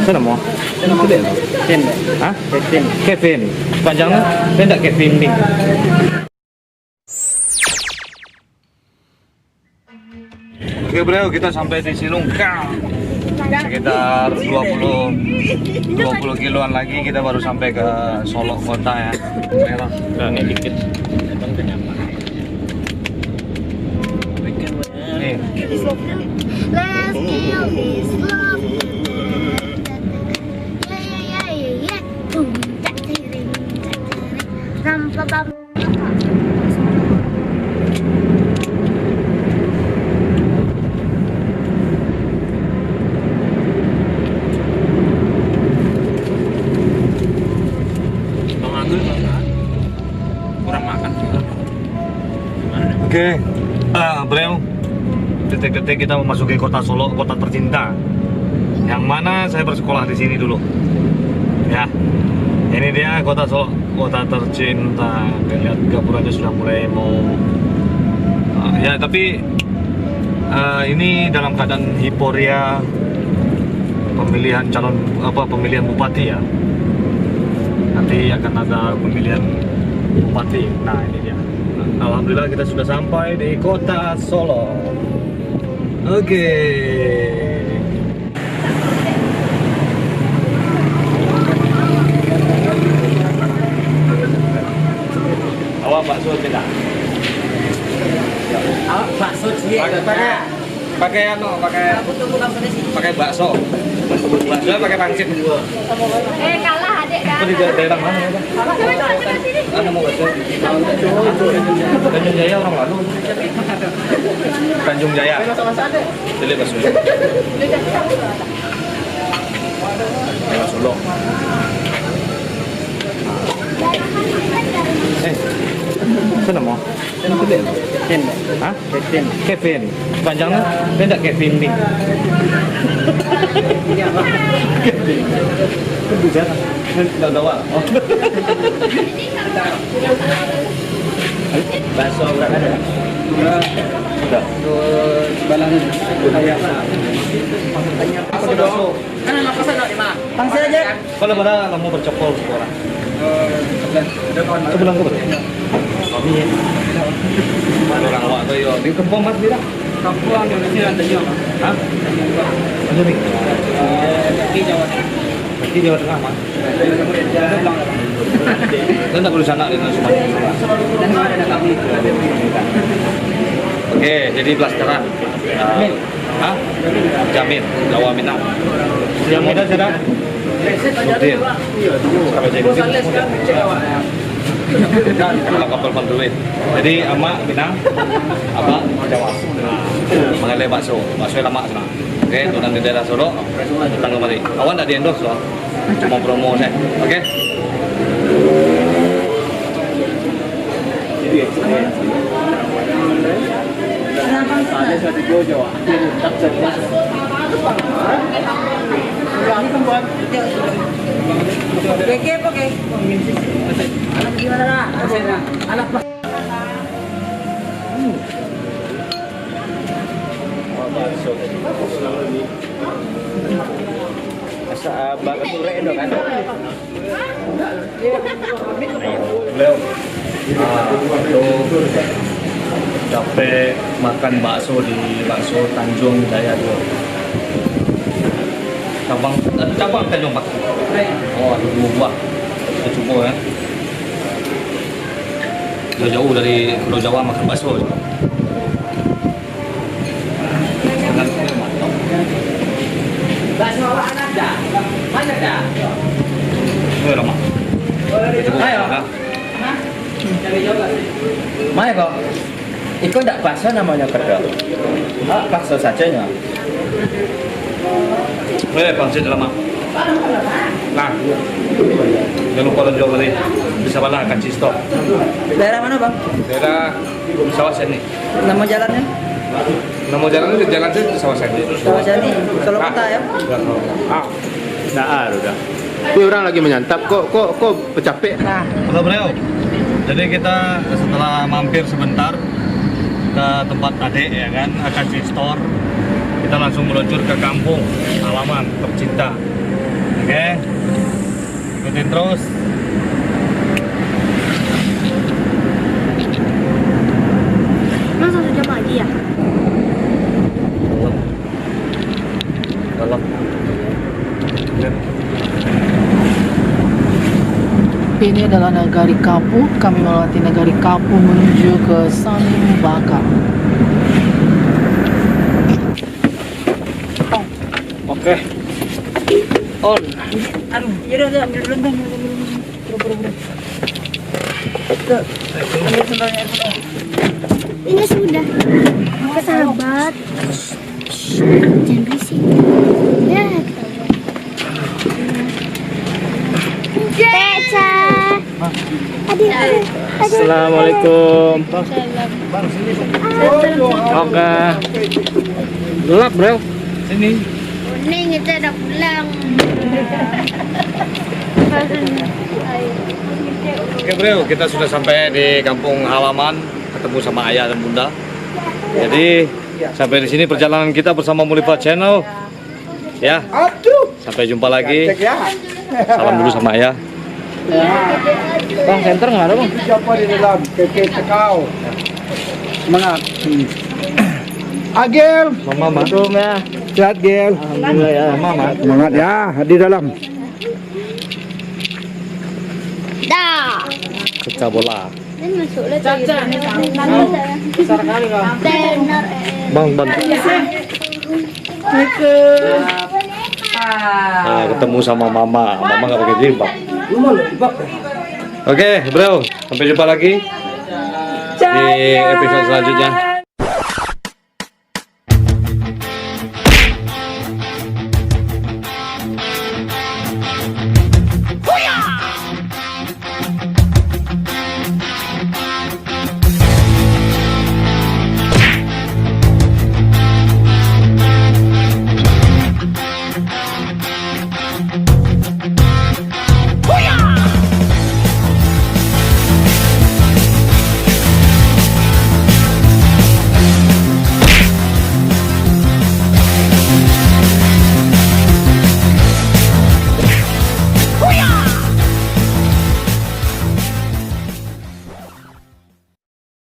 Saya nama? Kevin. Hah? Kevin. Kevin. Panjangnya? Saya enggak Kevin nih. Oke bro, kita sampai di Silungkang. Sekitar 20 kiloan lagi kita baru sampai ke Solo kota ya. Merah. Dan ini dikit. Nih. Let's kill this love. Yeah. Boom, tak tiring, ram pa pam. Kurang makan. Oke, bro, detik-detik kita memasuki kota Solo, kota tercinta. Yang mana saya bersekolah di sini dulu. Ya, ini dia kota Solo, kota tercinta. Lihat gapuranya sudah mulai mau, ya tapi ini dalam keadaan hiporia pemilihan pemilihan bupati ya. Nanti akan ada pemilihan bupati. Nah ini dia. Alhamdulillah kita sudah sampai di kota Solo. Oke. Awak bakso tidak? Awak bakso sih. Pakai bakso. Bakso pakai pangsit. Kalah adik dah. Apa di daerah mana ya, Pak? Ada mau bakso? Tanjung Jaya orang lalu. Tanjung Jaya. Jadi bakso. Daerah Solo. Saya nama? Kevin. Hah? Kevin. Kevin. Panjangnya? Saya enggak Kevin nih. Kevin. Bisa? Enggak tahu. Bakso berapa ada? Sudah. Balang ayam. Bakso dong. Kan apa sana di mana? Pangsit aja. Kalau mana kamu bercokol sekolah? Sebelah ke betul. Iya. Orang awak tu yo, di Kempong mas tidak? Kampung di sini ada juga. Hah? Ada ni. Di Jawa Tengah. Berarti Jawa Tengah mas. Dan tak perlu sana dengan Sumatera. Dan ada kami. Oke, jadi blasteran. Hah? Jamin, Jawa Minang. Yang muda sudah? Nurdin. Kalau jadi kalau kapal pantuin. Jadi ama Minang, apa Jawa. Mengenai bakso lama sana. Oke, itu nanti daerah Solo, datang kemari. Awan tak di endorse loh, cuma promo saya. Oke. Ada satu Jojo. Oke. Anak gimana lah? Anak pas. Asa bakal sore dong kan? Beliau capek makan bakso di bakso Tanjung Jaya 2. Cabang Tanjung Pak. Oh, ada 2 buah. Kita coba ya. Jauh-jauh dari Pulau Jawa makan bakso. Dengan mantap. Bakso anak dah. Mana dah? Ini lama. Ayo. Mana kok? Itu tidak bakso namanya kedok. Bakso saja. Pangsit lama. Nah, jangan lupa lonjong tadi. Bisa malah akan stop. Daerah mana bang? Daerah Sawah Seni. Nama jalannya? Nama jalannya di jalan sini Sawah Seni. Sawah Seni, Solo Kota ya? Nah, udah. Tapi orang lagi menyantap kok capek. Nah, Halo bro. Jadi kita setelah mampir sebentar ke tempat adik ya kan, Akashi Store. Kita kita langsung meluncur ke kampung halaman tercinta. Oke, ikutin terus. Masa 1 jam lagi ya? Dalam. Ini adalah Nagari Kapu. Kami melewati Nagari Kapu menuju ke Sambaka. Oke. On. Aduh, ya udah ambil dulu. Ini sudah. Sahabat. Jangan berisik. Ya. Teca. Adik. Assalamualaikum. Oke. Gelap, Bro. Sini. Kuning kita udah pulang. Oke bro, kita sudah sampai di kampung halaman, ketemu sama ayah dan bunda. Jadi sampai di sini perjalanan kita bersama Mulifa Channel. Ya, sampai jumpa lagi. Salam dulu sama ayah. Bang, center nggak ada, Bang? Siapa di dalam keke cekau? Semangat. Agil, Mama, Ya. sehat Gil. Alhamdulillah ya. Mama. Semangat ya di dalam. Dah. Pecah bola. Dan masuklah Besar kali, Bang. tenar. Bang, bantu. Nah, ketemu sama mama. Mama nggak pakai jilbab. Oke, bro, sampai jumpa lagi di episode selanjutnya.